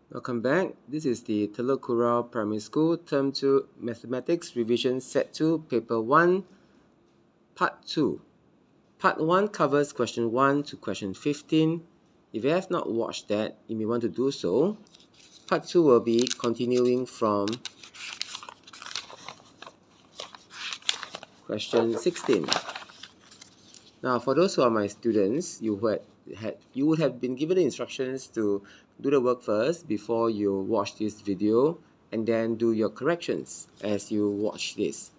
Welcome back. This is the Telok Kurau Primary School Term 2 Mathematics Revision Set 2 Paper 1 Part 2. Part 1 covers question 1 to question 15. If you have not watched that, you may want to do so. Part 2 will be continuing from question 16. Now, for those who are my students, you would have been given the instructions to do the work first before you watch this video and then do your corrections as you watch this.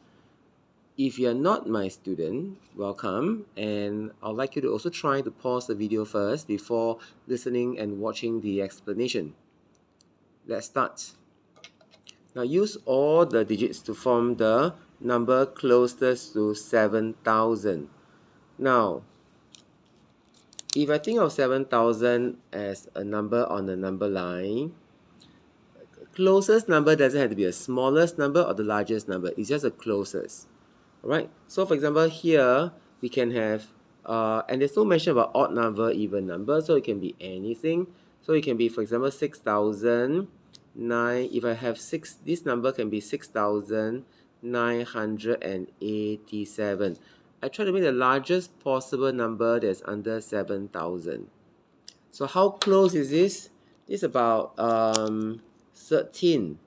If you're not my student, welcome, and I'd like you to also try to pause the video first before listening and watching the explanation. Let's start. Now use all the digits to form the number closest to 7,000. Now, if I think of 7,000 as a number on the number line, closest number doesn't have to be the smallest number or the largest number. It's just the closest. Alright, so for example here, we can have, and there's no mention about odd number, even number, so it can be anything. So it can be, for example, 6,009. If I have 6, this number can be 6,987. I try to make the largest possible number that's under 7,000. So how close is this? It's about 13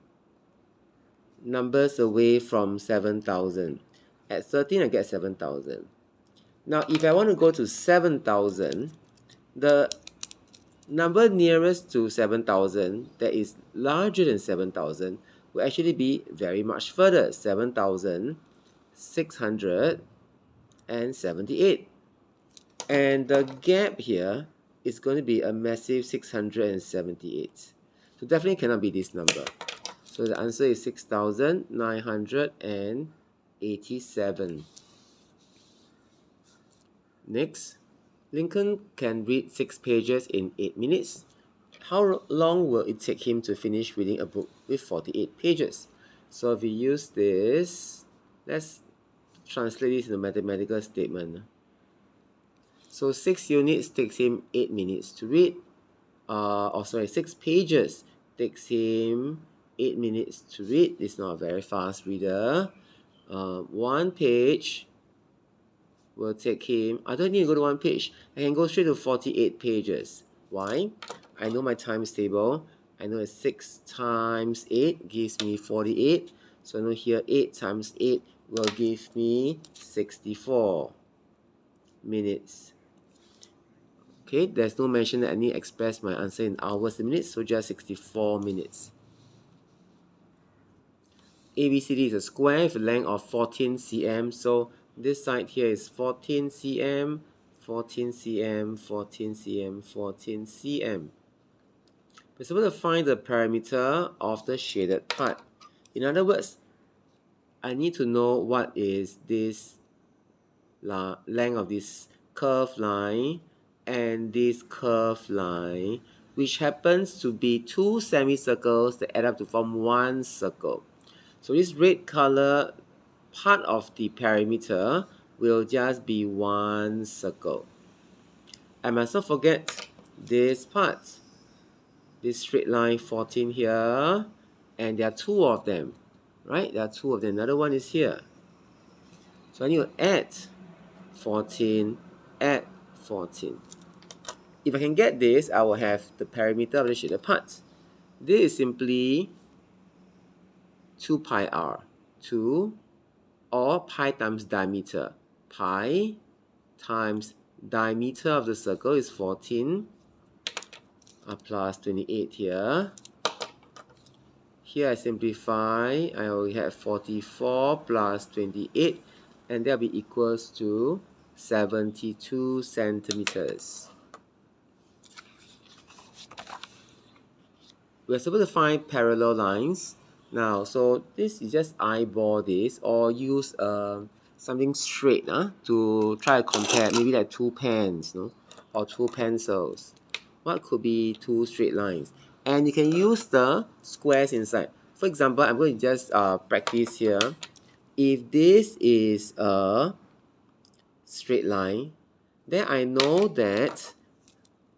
numbers away from 7,000. At 13, I get 7,000. Now, if I want to go to 7,000, the number nearest to 7,000 that is larger than 7,000 will actually be very much further, 7,678. And the gap here is going to be a massive 678. So definitely cannot be this number. So the answer is 6,987. Next, Lincoln can read 6 pages in 8 minutes. How long will it take him to finish reading a book with 48 pages? So if we use this, let's translate this into a mathematical statement. So 6 units takes him 8 minutes to read. 6 pages takes him 8 minutes to read. It's not a very fast reader. 1 page will take him, I don't need to go to 1 page. I can go straight to 48 pages. Why? I know my times table. I know that 6 times 8 gives me 48. So I know here 8 times 8 will give me 64 minutes. Okay, there's no mention that I need to express my answer in hours and minutes, so just 64 minutes. ABCD is a square with a length of 14 cm, so this side here is 14 cm, 14 cm, 14 cm, 14 cm. We're supposed to find the perimeter of the shaded part. In other words, I need to know what is this length of this curved line and this curved line, which happens to be 2 semicircles that add up to form 1 circle. So this red color part of the perimeter will just be 1 circle. I must not forget this part, this straight line 14 here, and there are 2 of them, right? There are 2 of them. Another one is here. So I need to add 14, add 14. If I can get this, I will have the perimeter of the shaded part. This is simply 2 pi r, 2, or pi times diameter. Pi times diameter of the circle is 14, plus 28 here. Here I simplify, I only have 44 plus 28, and that will be equals to 72 centimeters. We're supposed to find parallel lines. Now, so this is just eyeball this, or use something straight to try to compare, maybe like 2 pens, or 2 pencils. What could be 2 straight lines? And you can use the squares inside. For example, I'm going to just practice here. If this is a straight line, then I know that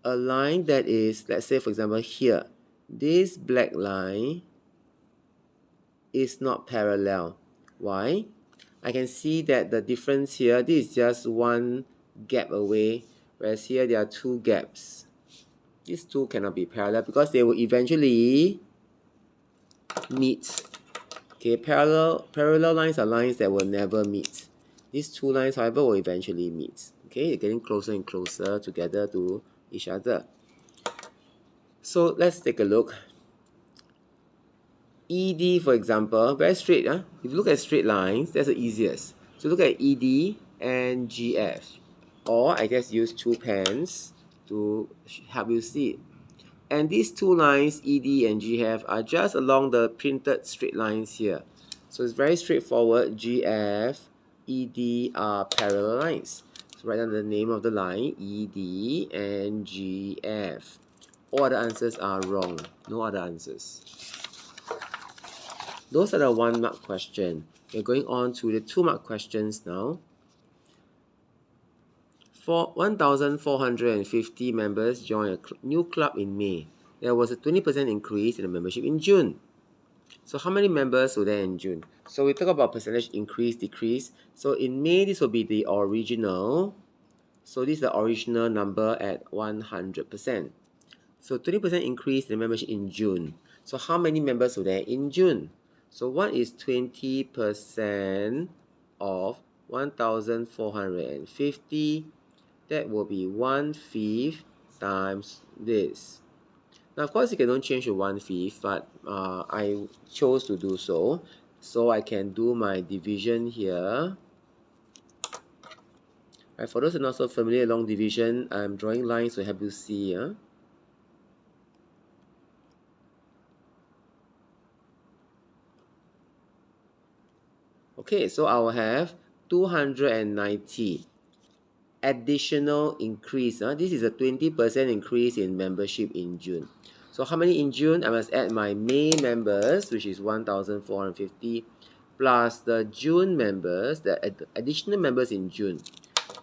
a line that is, let's say for example here, this black line is not parallel. Why? I can see that the difference here, this is just one gap away, whereas here there are two gaps. These two cannot be parallel because they will eventually meet. Okay, parallel lines are lines that will never meet. These two lines, however, will eventually meet. Okay, they're getting closer and closer together to each other. So let's take a look. ED, for example, very straight. If you look at straight lines, that's the easiest. So look at ED and GF. Or I just use two pens to help you see it. And these two lines, ED and GF, are just along the printed straight lines here. So it's very straightforward. GF, ED are parallel lines. So write down the name of the line, ED and GF. All other answers are wrong. No other answers. Those are the 1 mark question. We're going on to the 2 mark questions now. For 1,450 members joined a new club in May. There was a 20% increase in the membership in June. So how many members were there in June? So we talk about percentage increase, decrease. So in May, this will be the original. So this is the original number at 100%. So 20% increase in the membership in June. So how many members were there in June? So what is 20% of 1,450? That will be 1/5 times this. Now, of course, you cannot change to 1/5, but I chose to do so. So I can do my division here. Right, for those who are not so familiar along division, I'm drawing lines to help you see. Okay, so I will have 290 additional increase. This is a 20% increase in membership in June. So how many in June? I must add my May members, which is 1,450, plus the June members, the additional members in June.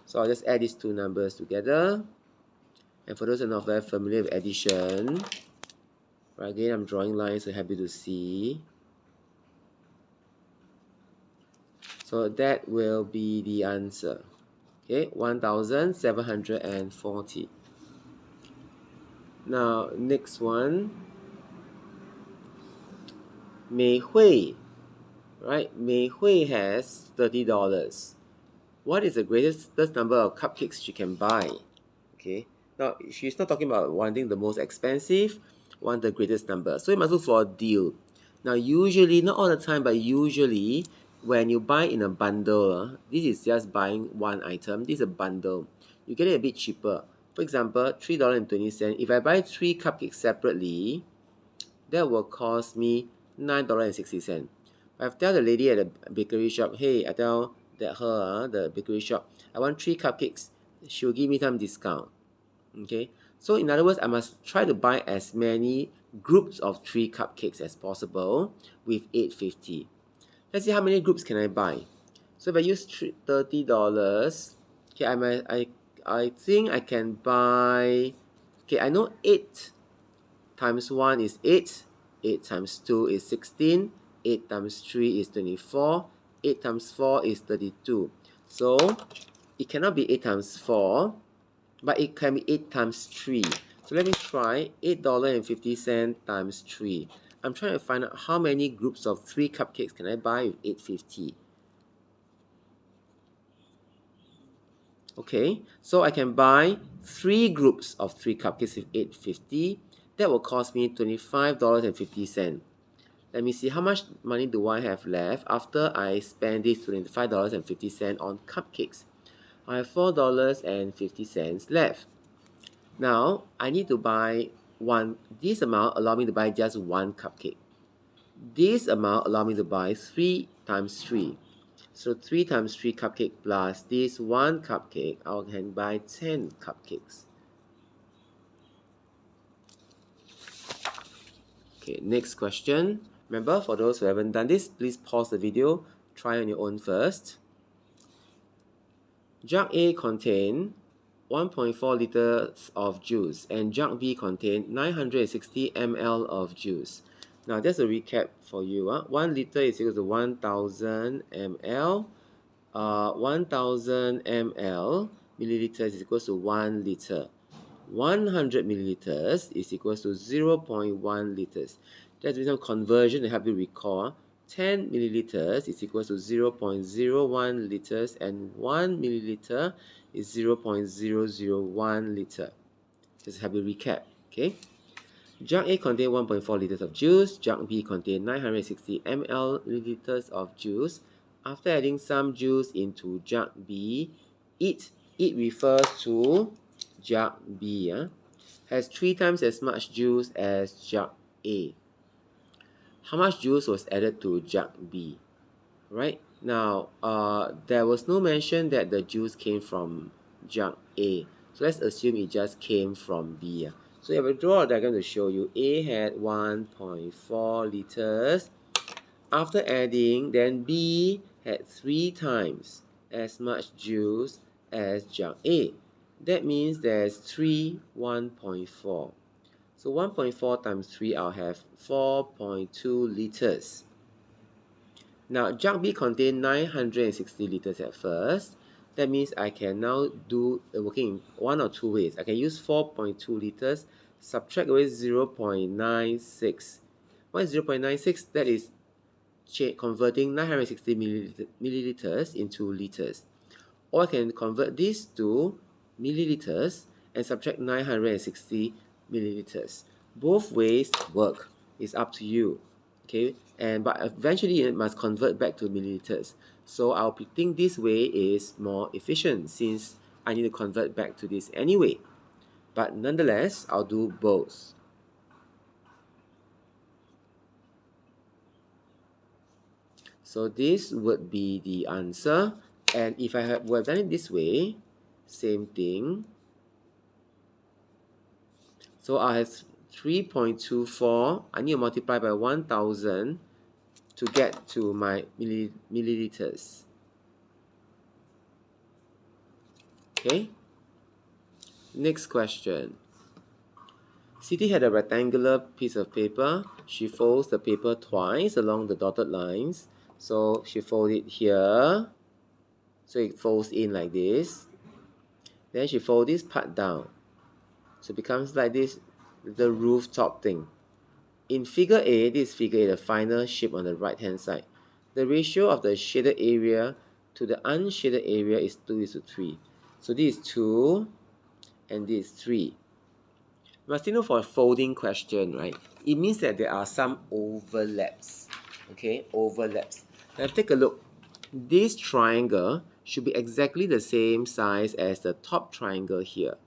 So I'll just add these two numbers together. And for those who are not very familiar with addition, right, again, I'm drawing lines to help you to see. So that will be the answer. Okay, 1,740. Now, next one. Mei Hui, right? Mei Hui has $30. What is the greatest number of cupcakes she can buy? Okay, now she's not talking about wanting the most expensive, want the greatest number. So you must look for a deal. Now, usually, not all the time, but usually, when you buy in a bundle, this is just buying one item. This is a bundle. You get it a bit cheaper. For example, $3.20. If I buy 3 cupcakes separately, that will cost me $9.60. I tell the lady at the bakery shop, hey, I tell that her, the bakery shop, I want 3 cupcakes. She will give me some discount. Okay, so in other words, I must try to buy as many groups of 3 cupcakes as possible with $8.50. Let's see how many groups can I buy. So if I use $30, okay, I think I can buy, okay, I know 8 times 1 is 8, 8 times 2 is 16, 8 times 3 is 24, 8 times 4 is 32. So it cannot be 8 times 4, but it can be 8 times 3. So let me try $8.50 times 3. I'm trying to find out how many groups of 3 cupcakes can I buy with $8.50. Okay, so I can buy 3 groups of 3 cupcakes with $8.50. That will cost me $25.50. Let me see how much money do I have left after I spend this $25.50 on cupcakes. I have $4.50 left. Now, I need to buy this amount allow me to buy just 1 cupcake. This amount allow me to buy 3 times 3. So 3 times 3 cupcake plus this 1 cupcake, I can buy 10 cupcakes. Okay, next question. Remember, for those who haven't done this, please pause the video, try on your own first. Jug A contains 1.4 liters of juice and jug B contained 960 ml of juice. Now that's a recap for you. 1 liter is equal to 1000 ml. 1000 ml milliliters is equal to 1 liter. 100 milliliters is equal to 0.1 liters. That's some conversion to help you recall. 10 milliliters is equal to 0.01 liters and 1 milliliter is 0.001 liter. Just help you recap. Okay. Jug A contains 1.4 liters of juice. Jug B contains 960 milliliters of juice. After adding some juice into jug B, it refers to jug B, has 3 times as much juice as jug A. How much juice was added to jug B? Right now, there was no mention that the juice came from jug A. So let's assume it just came from B. So I will draw a diagram to show you. A had 1.4 liters. After adding, then B had 3 times as much juice as jug A. That means there's 3 1.4. So 1.4 times 3, I'll have 4.2 liters. Now, jug B contains 960 liters at first. That means I can now do working in one or two ways. I can use 4.2 liters, subtract away 0.96. What is 0.96? That is converting 960 milliliters into liters. Or I can convert this to milliliters and subtract 960 milliliters. Both ways work. It's up to you. Okay, but eventually it must convert back to milliliters. So I'll think this way is more efficient since I need to convert back to this anyway. But nonetheless, I'll do both. So this would be the answer. And if I would have done it this way, same thing. So I have 3.24. I need to multiply by 1000 to get to my milliliters. Okay. Next question. Siti had a rectangular piece of paper. She folds the paper twice along the dotted lines. So she folds it here. So it folds in like this. Then she folds this part down. So it becomes like this, the rooftop thing. In figure A, this is figure A, the final shape on the right hand side. The ratio of the shaded area to the unshaded area is 2:3. So this is 2 and this is 3. Must you know for a folding question, right? It means that there are some overlaps. Okay, overlaps. Now take a look. This triangle should be exactly the same size as the top triangle here.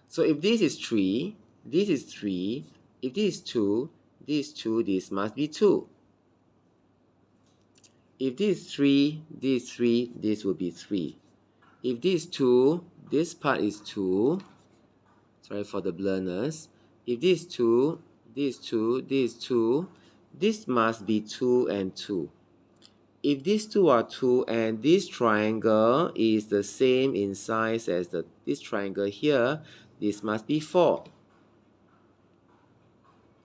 So if this is 3, this is 3. If this is 2, this is 2, this must be 2. If this is 3, this is 3, this will be 3. If this is 2, this part is 2. Sorry for the blurriness. If this is 2, this is 2, this is 2, this must be 2 and 2. If these two are 2 and this triangle is the same in size as this triangle here, this must be 4.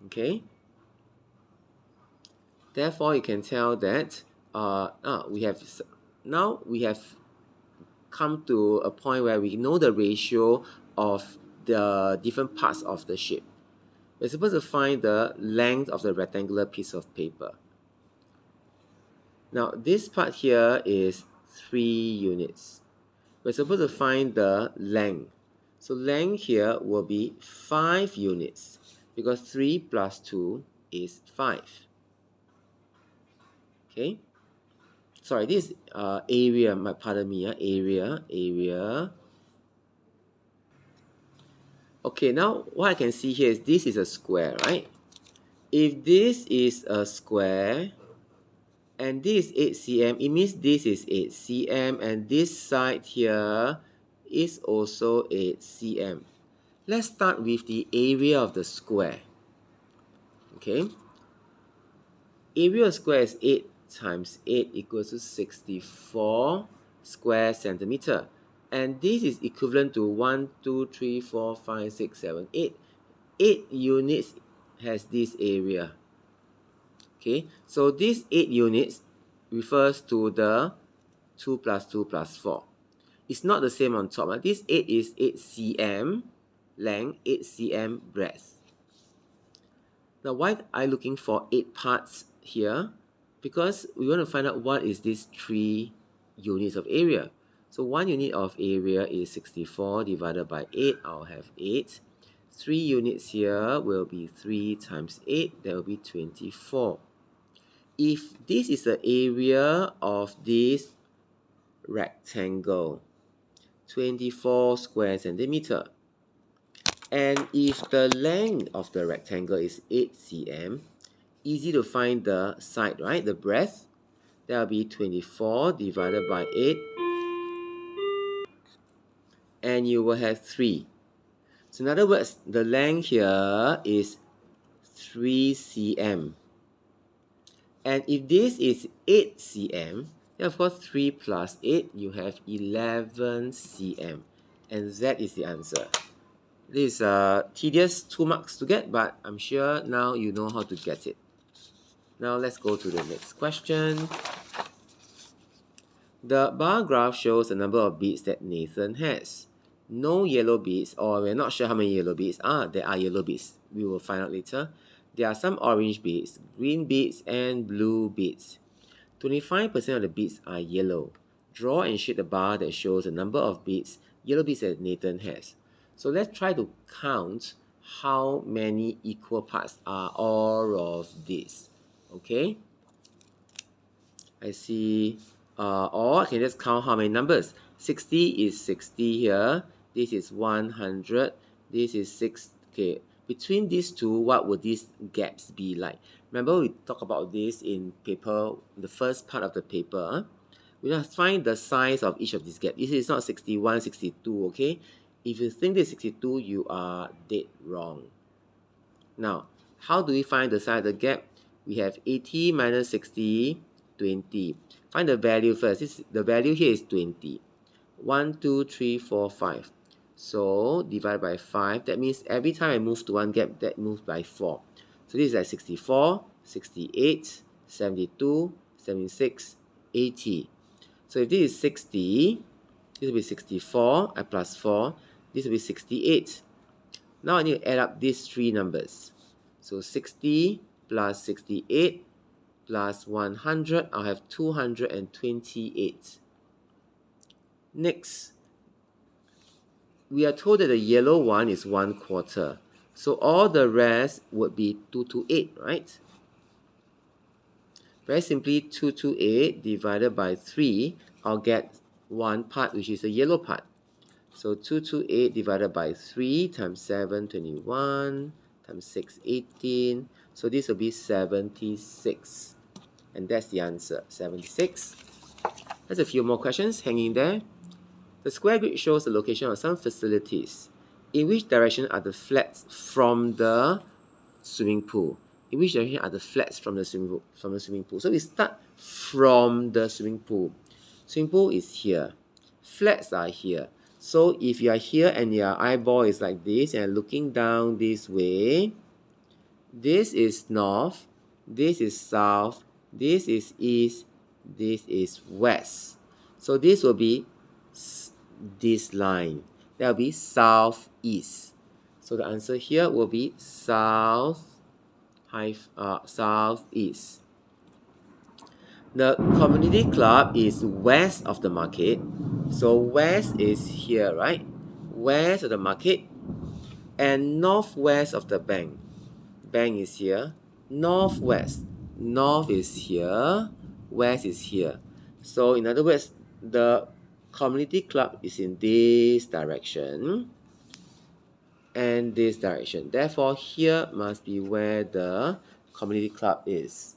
Okay? Therefore, you can tell that we have come to a point where we know the ratio of the different parts of the shape. We're supposed to find the length of the rectangular piece of paper. Now, this part here is 3 units. We're supposed to find the length. So length here will be 5 units because 3 plus 2 is 5. Okay? Sorry, this is area, pardon me, area. Okay, now what I can see here is this is a square, right? If this is a square and this is 8 cm, it means this is 8 cm and this side here is also 8 cm. Let's start with the area of the square. Okay? Area of square is 8 times 8 equals to 64 square centimeter. And this is equivalent to 1, 2, 3, 4, 5, 6, 7, 8. 8 units has this area. Okay, so this 8 units refers to the 2 plus 2 plus 4. It's not the same on top. This 8 is 8 cm length, 8 cm breadth. Now, why am I looking for 8 parts here? Because we want to find out what is this 3 units of area. So 1 unit of area is 64 divided by 8. I'll have 8. 3 units here will be 3 times 8. That will be 24. If this is the area of this rectangle, 24 square centimeter, and if the length of the rectangle is 8 cm, easy to find the side, right? The breadth, that will be 24 divided by 8, and you will have 3. So in other words, the length here is 3 cm. And if this is 8 cm, then of course 3 plus 8, you have 11 cm. And that is the answer. This is tedious, 2 marks to get, but I'm sure now you know how to get it. Now let's go to the next question. The bar graph shows the number of beads that Nathan has. No yellow beads, or we're not sure how many yellow beads are. There are yellow beads. We will find out later. There are some orange beads, green beads, and blue beads. 25% of the beads are yellow. Draw and shade the bar that shows the number of beads, yellow beads that Nathan has. So let's try to count how many equal parts are all of these. Okay? I see, or I can just count how many numbers. 60 is 60 here. This is 100. This is 6. Okay. Between these two, what would these gaps be like? Remember, we talked about this in paper, the first part of the paper. We must find the size of each of these gaps. This is not 61, 62, okay? If you think this is 62, you are dead wrong. Now, how do we find the size of the gap? We have 80 minus 60, 20. Find the value first. The value here is 20. 1, 2, 3, 4, 5. So, divide by 5. That means every time I move to one gap, that moves by 4. So, this is like 64, 68, 72, 76, 80. So, if this is 60, this will be 64. I plus 4. This will be 68. Now, I need to add up these 3 numbers. So, 60 plus 68 plus 100, I'll have 228. Next, we are told that the yellow one is 1/4. So all the rest would be 228, right? Very simply, 228 divided by 3, I'll get one part, which is the yellow part. So 228 divided by 3 times 7, 21, times 6, 18. So this will be 76. And that's the answer, 76. There's a few more questions hanging there. The square grid shows the location of some facilities. In which direction are the flats from the swimming pool? In which direction are the flats from the swimming pool? So we start from the swimming pool. Swimming pool is here. Flats are here. So if you are here and your eyeball is like this and looking down this way, this is north, this is south, this is east, this is west. So this will be this line. That will be southeast. So the answer here will be southeast. The community club is west of the market. So west is here, right? West of the market. And northwest of the bank. Bank is here. Northwest. North is here. West is here. So in other words, the community club is in this direction and this direction. Therefore, here must be where the community club is.